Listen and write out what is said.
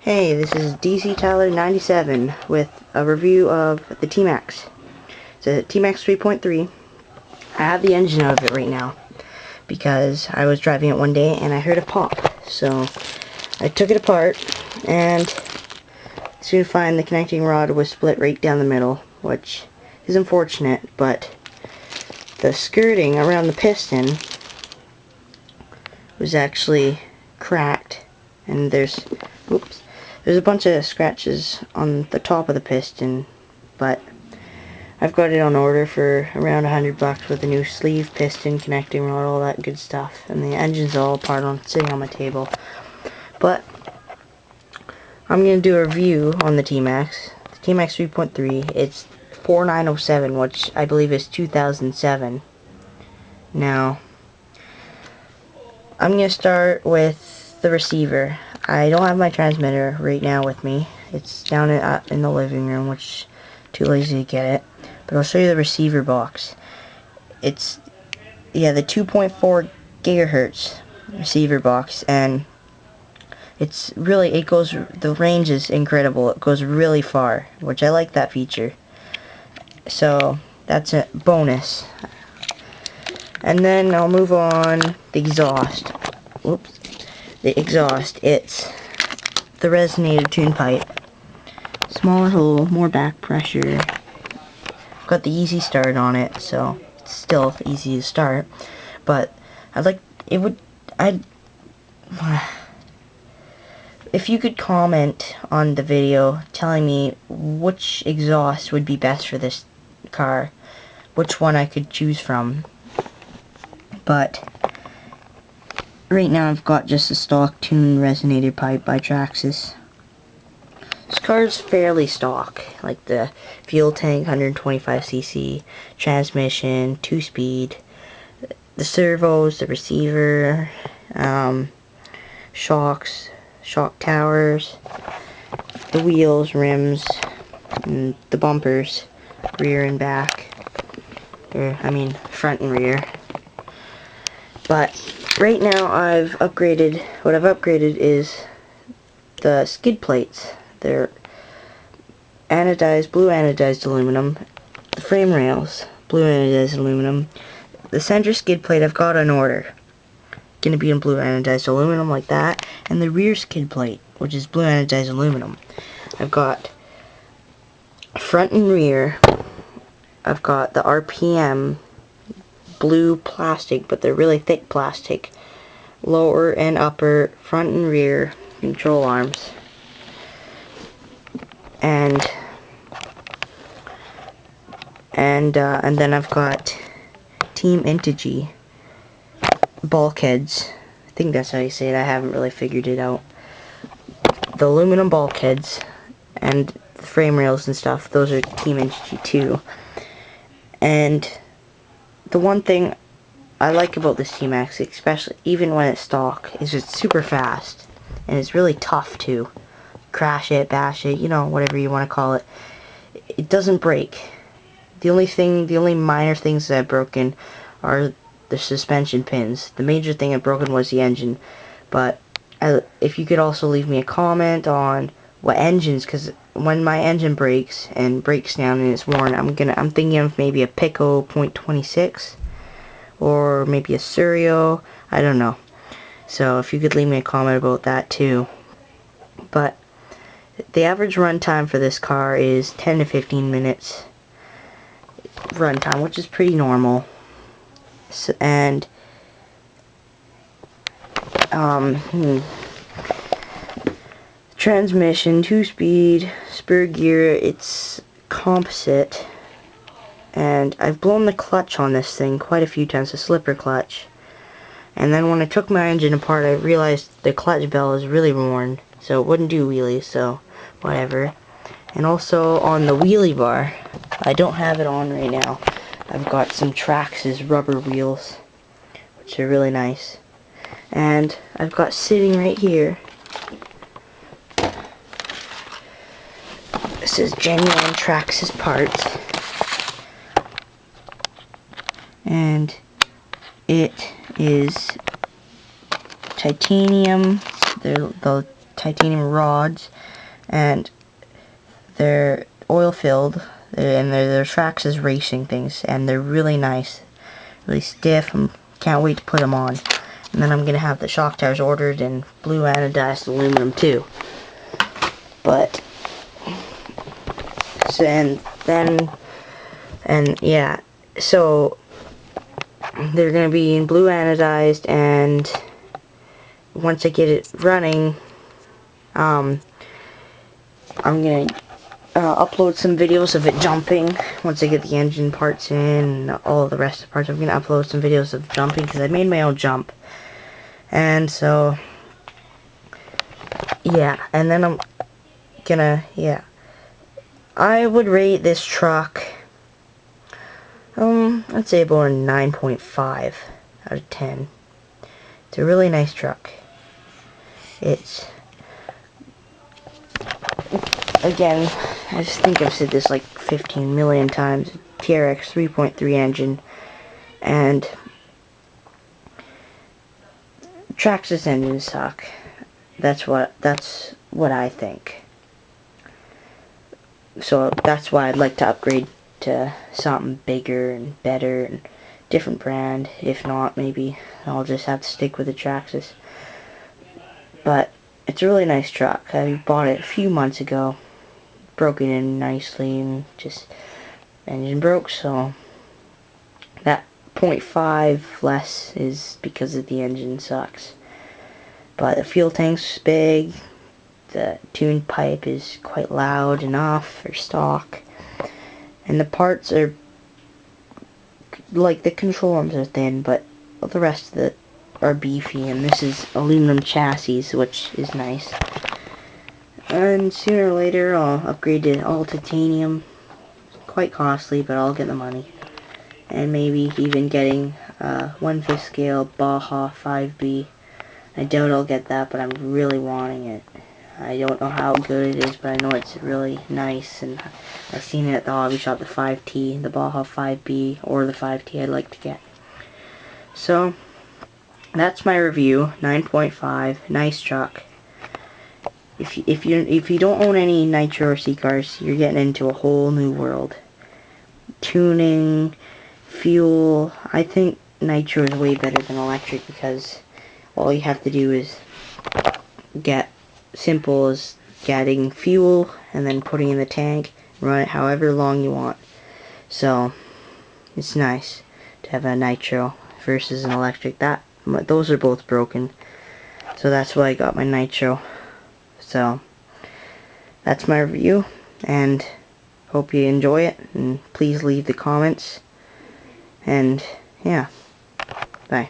Hey, this is DC Tyler 97 with a review of the tmaxx. It's a tmaxx 3.3. I have the engine out of it right now because I was driving it one day and I heard a pop. So I took it apart and soon find the connecting rod was split right down the middle, which is unfortunate, but the skirting around the piston was actually cracked, and there's a bunch of scratches on the top of the piston, but I've got it on order for around $100 with a new sleeve, piston, connecting rod, all that good stuff, and the engine's all apart sitting on my table. But I'm gonna do a review on the tmaxx 3.3. It's 4907, which I believe is 2007. Now I'm gonna start with the receiver. I don't have my transmitter right now with me. It's down in the living room, which too lazy to get it. But I'll show you the receiver box. It's the 2.4 gigahertz receiver box, and the range is incredible. It goes really far, which I like that feature. So that's a bonus. And then I'll move on the exhaust. The exhaust, it's the resonator tune pipe. Smaller hole, more back pressure. Got the easy start on it, so it's still easy to start. But if you could comment on the video telling me which exhaust would be best for this car, which one I could choose from. But right now I've got just a stock tune resonator pipe by Traxxas. This car is fairly stock, like the fuel tank, 125cc, transmission, 2-speed, the servos, the receiver, shocks, shock towers, the wheels, rims, and the bumpers, rear and back, front and rear. But right now what I've upgraded is the skid plates. They're blue anodized aluminum. The frame rails, blue anodized aluminum. The center skid plate I've got on order. Gonna be in blue anodized aluminum like that. And the rear skid plate, which is blue anodized aluminum. I've got front and rear. I've got the RPM blue plastic, but they're really thick plastic. Lower and upper, front and rear control arms. And then I've got Team Integy bulkheads. I think that's how you say it. I haven't really figured it out. The aluminum bulkheads and the frame rails and stuff, those are Team Integy too. And the one thing I like about this tmaxx, especially even when it's stock, is it's super fast, and it's really tough to crash it, bash it, whatever you want to call it. It doesn't break. The only minor things that I've broken are the suspension pins. The major thing I've broken was the engine. But if you could also leave me a comment on what engines, because when my engine breaks down and it's worn, I'm thinking of maybe a Pico .26 or maybe a Surio. I don't know. So if you could leave me a comment about that too. But the average run time for this car is 10 to 15 minutes run time, which is pretty normal. And transmission, 2-speed, spur gear, it's composite, and I've blown the clutch on this thing quite a few times, a slipper clutch. And then when I took my engine apart, I realized the clutch bell is really worn, so it wouldn't do wheelies, so whatever. And also on the wheelie bar, I don't have it on right now, I've got some traxxas rubber wheels, which are really nice. And I've got sitting right here, this is genuine traxxas parts, and it is titanium. The titanium rods, and they're oil filled, and they're traxxas racing things, and they're really nice, really stiff. I can't wait to put them on. And then I'm gonna have the shock tires ordered in blue anodized aluminum too. But so, yeah, so they're gonna be in blue anodized, and once I get it running, I'm gonna upload some videos of it jumping. Once I get the engine parts in and all the rest of the parts, I'm gonna upload some videos of jumping, because I made my own jump. And so yeah, and then I'm gonna, yeah, I would rate this truck I'd say about a 9.5 out of 10. It's a really nice truck. It's, again, I just think I've said this like 15 million times, TRX 3.3 engine, and traxxas engines suck. That's what I think. So that's why I'd like to upgrade to something bigger and better and different brand. If not, maybe I'll just have to stick with the traxxas. But it's a really nice truck. I bought it a few months ago, broke it in nicely, and just engine broke, so that 0.5 less is because of the engine sucks. But the fuel tank's big, the tuned pipe is quite loud enough for stock, and the parts are, like, the control arms are thin, but the rest of it are beefy, and this is aluminum chassis, which is nice. And sooner or later I'll upgrade to all titanium. Quite costly, but I'll get the money. And maybe even getting 1/5 scale Baja 5B. I doubt I'll get that, but I'm really wanting it. I don't know how good it is, but I know it's really nice, and I've seen it at the hobby shop, the 5T, the Baja 5B, or the 5T I'd like to get. So, that's my review. 9.5, nice truck. If you don't own any nitro or C cars, you're getting into a whole new world. Tuning, fuel, I think nitro is way better than electric, because all you have to do is get simple as getting fuel and then putting in the tank, run it however long you want. So it's nice to have a nitro versus an electric. Those are both broken, so that's why I got my nitro. So that's my review, and hope you enjoy it, and please leave the comments, and yeah, bye.